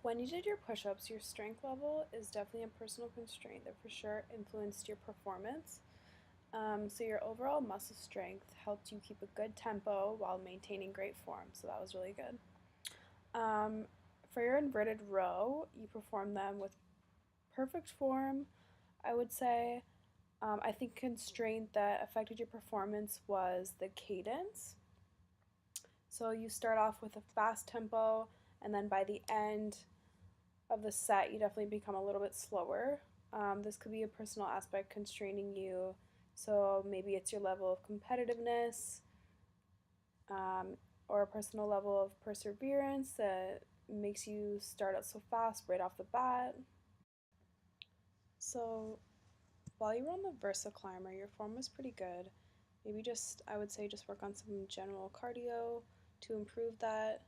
When you did your push-ups, your strength level is definitely a personal constraint that for sure influenced your performance. So your overall muscle strength helped you keep a good tempo while maintaining great form. So that was really good. For your inverted row, you performed them with perfect form, I would say. I think constraint that affected your performance was the cadence. So you start off with a fast tempo, and then by the end of the set, you definitely become a little bit slower. This could be a personal aspect constraining you. So maybe it's your level of competitiveness um, or a personal level of perseverance that makes you start out so fast right off the bat. So while you were on the Versa Climber, your form was pretty good. Maybe I would say just work on some general cardio to improve that.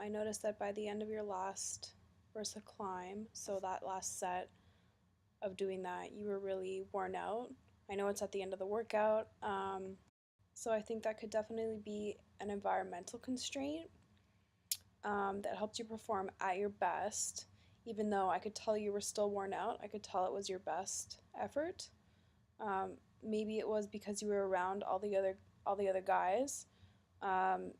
I noticed that by the end of your last Versa climb, so that last set of doing that, you were really worn out. I know it's at the end of the workout, so I think that could definitely be an environmental constraint that helped you perform at your best. Even though I could tell you were still worn out, I could tell it was your best effort. Um, Maybe it was because you were around all the other guys. Um,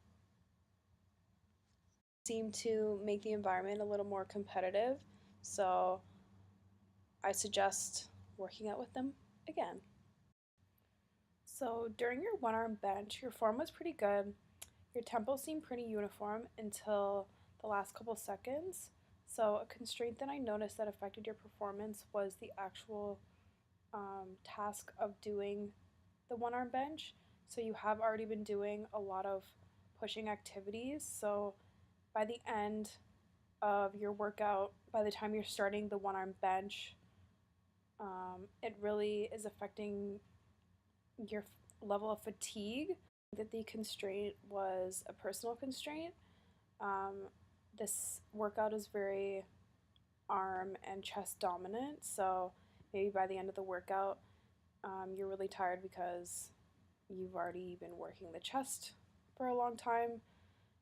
Seemed to make the environment a little more competitive. So I suggest working out with them again. So during your one arm bench, your form was pretty good. Your tempo seemed pretty uniform until the last couple seconds. So a constraint that I noticed that affected your performance was the actual task of doing the one arm bench. So you have already been doing a lot of pushing activities. So by the end of your workout, by the time you're starting the one arm bench, it really is affecting your level of fatigue. That the constraint was a personal constraint. Um, this workout is very arm and chest dominant, so maybe by the end of the workout, you're really tired because you've already been working the chest for a long time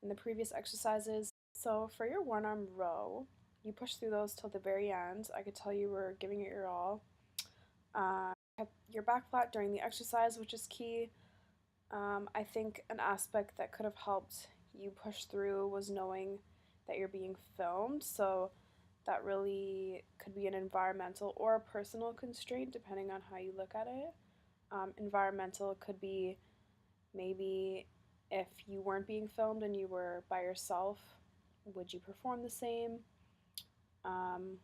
in the previous exercises. So for your one arm row, you push through those till the very end. I could tell you were giving it your all. Kept your back flat during the exercise, which is key. I think an aspect that could have helped you push through was knowing that you're being filmed. So that really could be an environmental or a personal constraint, depending on how you look at it. Environmental could be maybe if you weren't being filmed and you were by yourself, would you perform the same? Um,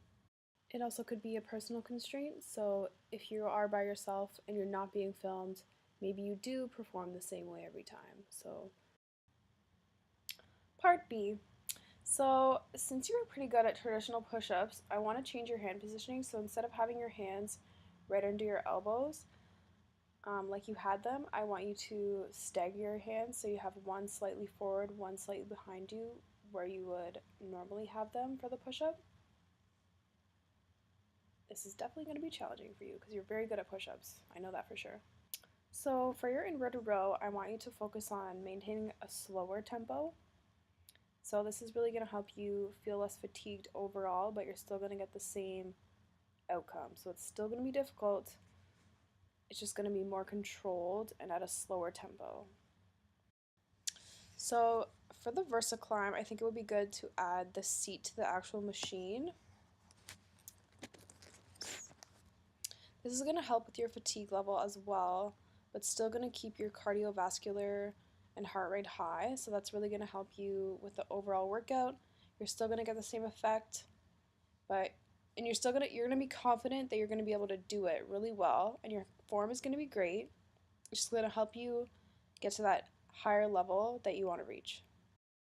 it also could be a personal constraint. So if you are by yourself and you're not being filmed, maybe you do perform the same way every time. So, part B. So, since you were pretty good at traditional push ups, I want to change your hand positioning. So, instead of having your hands right under your elbows, like you had them, I want you to stagger your hands so you have one slightly forward, one slightly behind you, where you would normally have them for the push up. This is definitely going to be challenging for you because you're very good at push ups. I know that for sure. So, for your inverted row, I want you to focus on maintaining a slower tempo. So, this is really going to help you feel less fatigued overall, but you're still going to get the same outcome. So, it's still going to be difficult, it's just going to be more controlled and at a slower tempo. So, for the Versa Climb, I think it would be good to add the seat to the actual machine. This is going to help with your fatigue level as well, but still going to keep your cardiovascular and heart rate high. So that's really going to help you with the overall workout. You're still going to get the same effect, but you're going to be confident that you're going to be able to do it really well, and your form is going to be great. It's just going to help you get to that higher level that you want to reach.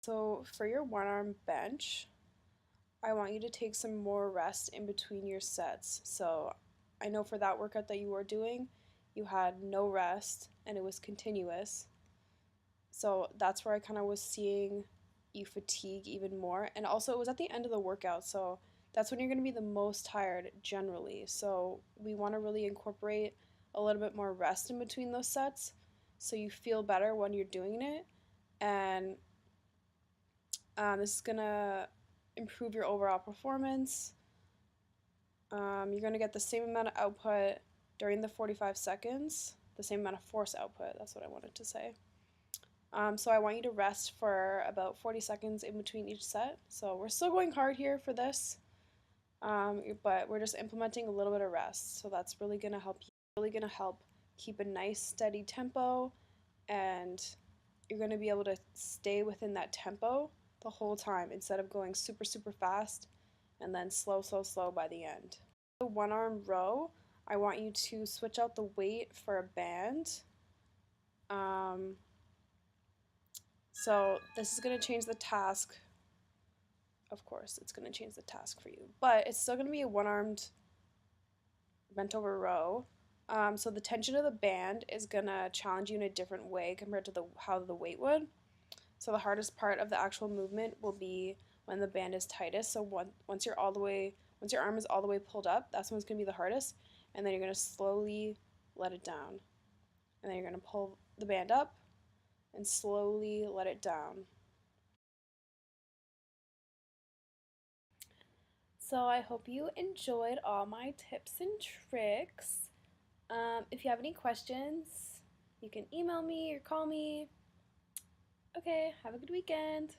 So for your one arm bench, I want you to take some more rest in between your sets. So I know for that workout that you were doing, you had no rest and it was continuous. So that's where I kind of was seeing you fatigue even more. And also, it was at the end of the workout, so that's when you're going to be the most tired generally. So we want to really incorporate a little bit more rest in between those sets so you feel better when you're doing it. And this is going to improve your overall performance. You're going to get the same amount of output during the 45 seconds, the same amount of force output, that's what I wanted to say. So I want you to rest for about 40 seconds in between each set. So we're still going hard here for this, but we're just implementing a little bit of rest. So that's really going to help you, keep a nice steady tempo, and you're going to be able to stay within that tempo the whole time instead of going super, super fast and then slow, slow, slow by the end. The one arm row, I want you to switch out the weight for a band. So this is going to change the task. Of course, it's going to change the task for you, but it's still going to be a one-armed bent over row. So the tension of the band is going to challenge you in a different way compared to how the weight would. So the hardest part of the actual movement will be when the band is tightest. So once your arm is all the way pulled up, that's when it's going to be the hardest. And then you're going to slowly let it down. And then you're going to pull the band up and slowly let it down. So I hope you enjoyed all my tips and tricks. If you have any questions, you can email me or call me. Okay, have a good weekend.